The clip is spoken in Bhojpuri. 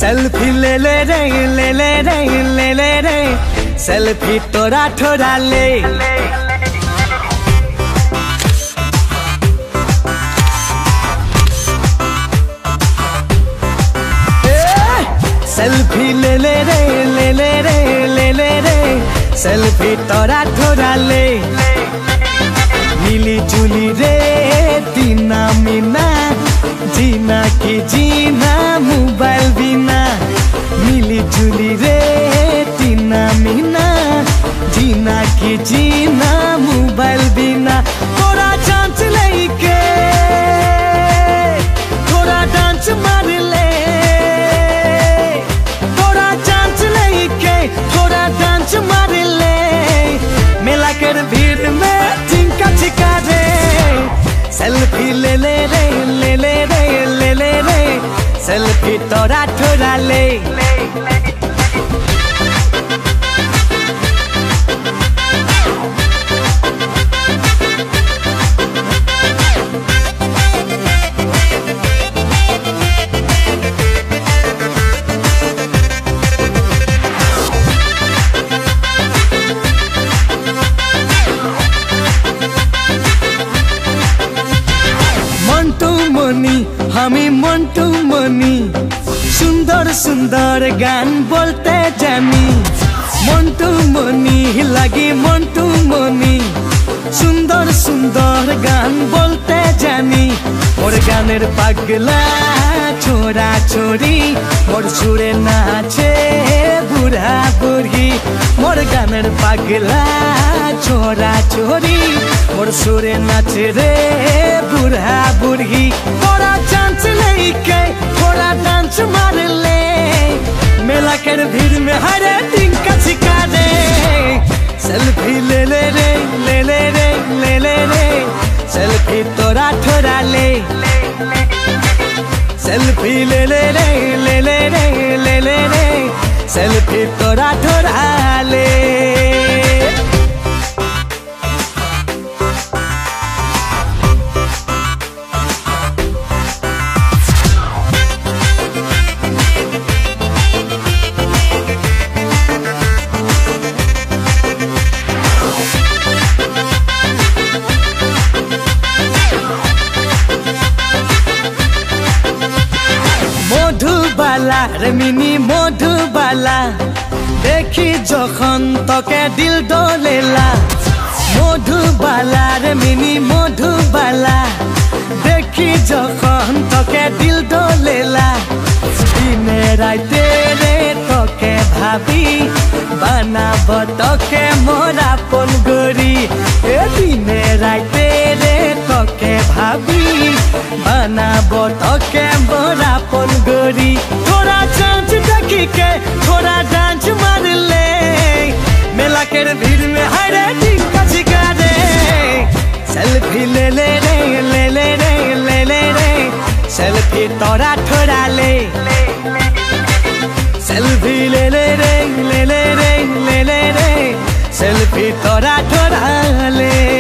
सेल्फी ले ले रे ले ले रे ले ले रे सेल्फी तोरा ठोरा ले। सेल्फी ले ले रे ले ले रे ले ले रे सेल्फी तोरा ठोरा ले। मिली जुली रे तीना मीना जीना की जीना मोबाइल बिना। मिली जुली रे तीना मीना जीना की जीना मोबाइल बिना। थोड़ा चांस लेके थोड़ा डांस मार ले। थोड़ा चांस लेके थोड़ा डांस मार ले। मेला कर भीड़ में चिंका चिका रे सेल्फी ले ले रे ले ले रे ले ले रे सेल्फी तोरा ठोरा ले। हमी मंटू मनी सुंदर सुंदर गान बोलते जानी। मंटू मनी लगी मंटू मनी सुंदर सुंदर गान बोलते जानी। मोर गानेर पागला छोरा छोरी मोर सुरे नाचे बुढ़ा बुढ़ी। मोर गानेर पागला छोरा छोरी मोर सुरे नाचे रे बुढ़ा बुढ़ी। थोड़ा चांस लेके थोड़ा डांस मार ले। मेला कर भीड़ में हरे दिन का छिका दे सेल्फी ले ले रे ले ले रे ले ले रे सेल्फी तोरा ठोरा ले। सेल्फी ले ले रे ले ले रे ले ले रे सेल्फी तोरा ठोरा ले। रे मिनी मधुबाला देखी जखन तके दिल डोलेला। मधुबाला रे मिनी मधुबाला देखी जखन तके दिल डोलेला। दिने राते रे तके भाभी बनाब तके मोरा पन गोरी। दिने राते रे तके भाभी बनाब तके मोरा पन गोरी। थोड़ा चांस देखी के थोड़ा डांस मार ले। मेला कर भीड़ में हरे दिन का छिका दे सेल्फी ले ले रे ले ले रे ले ले रे सेल्फी तोरा ठोरा ले। सेल्फी ले ले रे ले ले रे ले ले रे सेल्फी तोरा ठोरा ले।